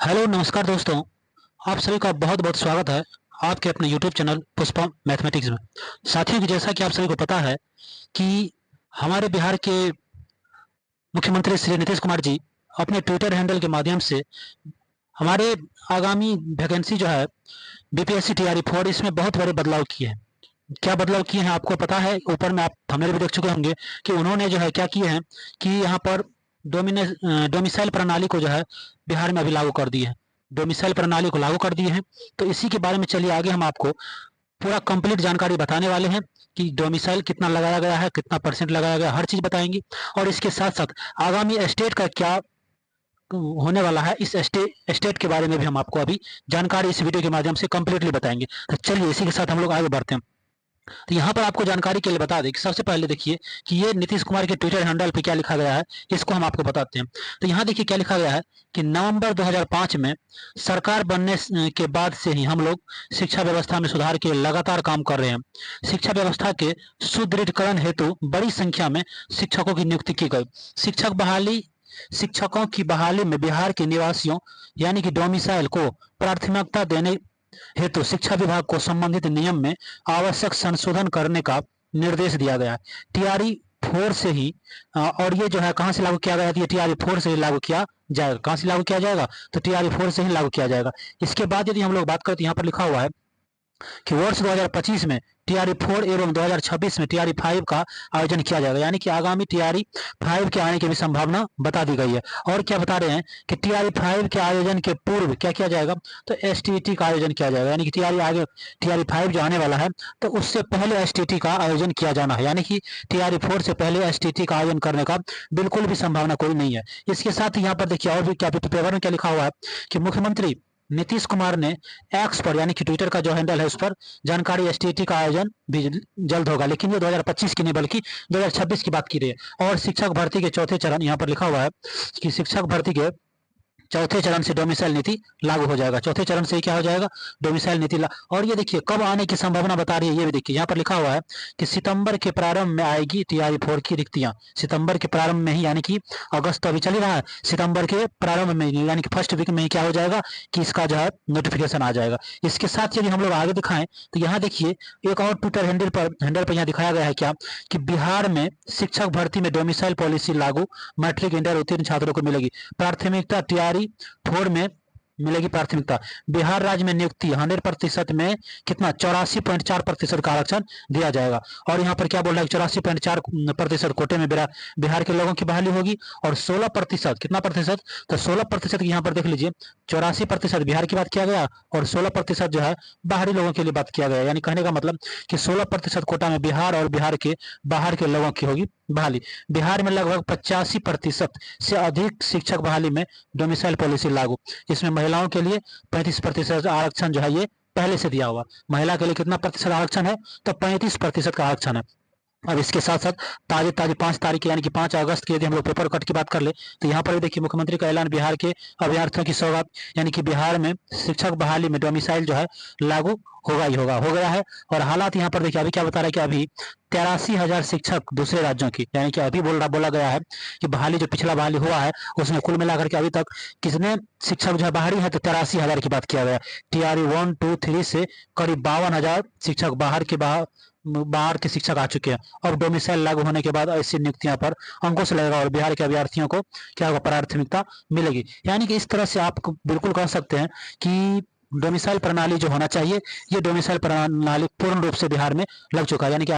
Hello नमस्कार दोस्तों। आप सभी का बहुत बहुत स्वागत है आपके अपने यूट्यूब चैनल पुष्पा मैथमेटिक्स में। साथियों की जैसा कि आप सभी को पता है कि हमारे बिहार के मुख्यमंत्री श्री नीतीश कुमार जी अपने ट्विटर हैंडल के माध्यम से हमारे आगामी वैकेंसी जो है बीपीएससी टीआरई 4 इसमें बहुत बड़े बदलाव किए हैं। क्या बदलाव किए हैं आपको पता है। ऊपर में आप थंबनेल भी देख चुके होंगे कि उन्होंने जो है क्या किए हैं कि यहाँ पर डोमिसाइल प्रणाली को जो है बिहार में अभी लागू कर दिए हैं। डोमिसाइल प्रणाली को लागू कर दिए हैं, तो इसी के बारे में चलिए आगे हम आपको पूरा कंप्लीट जानकारी बताने वाले हैं कि डोमिसाइल कितना लगाया गया है, कितना परसेंट लगाया गया, हर चीज बताएंगे। और इसके साथ साथ आगामी स्टेट का क्या होने वाला है, इस स्टेट के बारे में भी हम आपको अभी जानकारी इस वीडियो के माध्यम से कंप्लीटली बताएंगे। तो चलिए इसी के साथ हम लोग आगे बढ़ते हैं। तो यहाँ पर आपको जानकारी के लिए बता दें कि सबसे पहले देखिए कि ये नीतीश कुमार के ट्विटर हैंडल पे क्या लिखा गया है, इसको हम आपको बताते हैं। तो यहाँ देखिए क्या लिखा गया है कि नवंबर 2005 में सरकार बनने के बाद से ही हम लोग शिक्षा व्यवस्था में सुधार के लगातार काम कर रहे हैं। शिक्षा व्यवस्था के सुदृढ़ीकरण हेतु बड़ी संख्या में शिक्षकों की नियुक्ति की गई। शिक्षकों की बहाली में बिहार के निवासियों यानी कि डोमिसाइल को प्राथमिकता देने हेतु शिक्षा विभाग को संबंधित नियम में आवश्यक संशोधन करने का निर्देश दिया गया है। टीआरई 4 से ही और ये जो है कहां से लागू किया गया है, टीआरई 4 से ही लागू किया जाएगा। कहां से लागू किया जाएगा, तो टीआरई 4 से ही लागू किया जाएगा। इसके बाद यदि हम लोग बात करें तो यहाँ पर लिखा हुआ है कि वर्ष 2025 में टीआरई 4 एवं 2026 में टीआरई 5 का आयोजन किया जाएगा। यानी कि आगामी टीआरई 5 के आने की भी संभावना बता दी गई है। और क्या बता रहे हैं कि टीआरई 5 के आयोजन के पूर्व क्या किया जाएगा, तो एसटीटी का आयोजन किया जाएगा। यानी कि टीआरई 5 जो आने वाला है तो उससे पहले एसटीटी का आयोजन किया जाना है। यानी कि टीआरई 4 से पहले एसटीटी का आयोजन करने का बिल्कुल भी संभावना कोई नहीं है। इसके साथ ही यहाँ पर देखिए और भी क्या पेपर में क्या लिखा हुआ है कि मुख्यमंत्री नीतीश कुमार ने एक्स पर यानी कि ट्विटर का जो हैंडल है उस पर जानकारी एसटीटी का आयोजन भी जल्द होगा, लेकिन ये 2025 की नहीं बल्कि 2026 की बात की रही है। और शिक्षक भर्ती के चौथे चरण यहाँ पर लिखा हुआ है कि शिक्षक भर्ती के चौथे चरण से डोमिसाइल नीति लागू हो जाएगा। चौथे चरण से क्या हो जाएगा, डोमिसाइल नीति और ये देखिए कब आने की संभावना बता रही है, ये भी देखिए यहाँ पर लिखा हुआ है कि सितंबर के प्रारंभ में आएगी टीआरई 4 की रिक्तियां। सितंबर के प्रारंभ में ही, यानी कि अगस्त तो अभी चल ही रहा है, सितंबर के प्रारंभ में यानी कि फर्स्ट वीक में ही क्या हो जाएगा कि इसका जो है नोटिफिकेशन आ जाएगा। इसके साथ यदि हम लोग आगे दिखाएं तो यहाँ देखिए एक और ट्विटर हैंडल पर यहाँ दिखाया गया है क्या कि बिहार में शिक्षक भर्ती में डोमिसाइल पॉलिसी लागू, मैट्रिक इंटर उत्तीर्ण छात्रों को मिलेगी प्राथमिकता। टीआरई 4 में मिलेगी प्राथमिकता। बिहार राज्य में नियुक्ति 100% में कितना 84.4% का आरक्षण दिया जाएगा। और यहाँ पर क्या बोल रहा है, 84.4% कोटे में बिहार के लोगों की बहाली होगी। और 16% कितना प्रतिशत, तो 16% यहाँ पर देख लीजिए 84% बिहार की बात किया गया और 16% जो है बाहरी लोगों के लिए बात किया गया। यानी कहने का मतलब कि 16% कोटा में बिहार और बिहार के बाहर के लोगों की होगी बहाली। बिहार में लगभग 85% से अधिक शिक्षक बहाली में डोमिसाइल पॉलिसी लागू। इसमें महिलाओं के लिए 35% आरक्षण जो है ये पहले से दिया हुआ। महिला के लिए कितना प्रतिशत आरक्षण है, तो 35% का आरक्षण है। अब इसके साथ साथ ताजे 5 तारीख यानी कि 5 अगस्त की यदि हम लोग पेपर कट की बात कर ले तो यहाँ पर भी देखिए मुख्यमंत्री का ऐलान, बिहार के अभ्यर्थियों की सौगात। यानी कि बिहार में शिक्षक बहाली में डोमिसाइल जो है लागू होगा ही होगा, हो गया है। और हालात यहाँ पर देखिए अभी क्या बता रहा है कि अभी 83,000 शिक्षक दूसरे राज्यों की, यानी कि अभी बोला गया है कि बहाली जो पिछला बहाली हुआ है उसमें कुल मिलाकर के अभी तक कितने शिक्षक जो है बाहरी है, तो 83,000 की बात किया गया। टीआरई 1, 2, 3 से करीब 52,000 शिक्षक बाहर के शिक्षक आ चुके हैं। और डोमिसाइल लागू होने के बाद ऐसी नियुक्तियां पर अंकुश लगेगा और बिहार के अभ्यर्थियों को क्या होगा, प्राथमिकता मिलेगी। यानी कि इस तरह से आप बिल्कुल कह सकते हैं कि डोमिसाइल प्रणाली जो होना चाहिए, ये डोमिसाइल प्रणाली पूर्ण रूप से बिहार में लग चुका है। यानी कि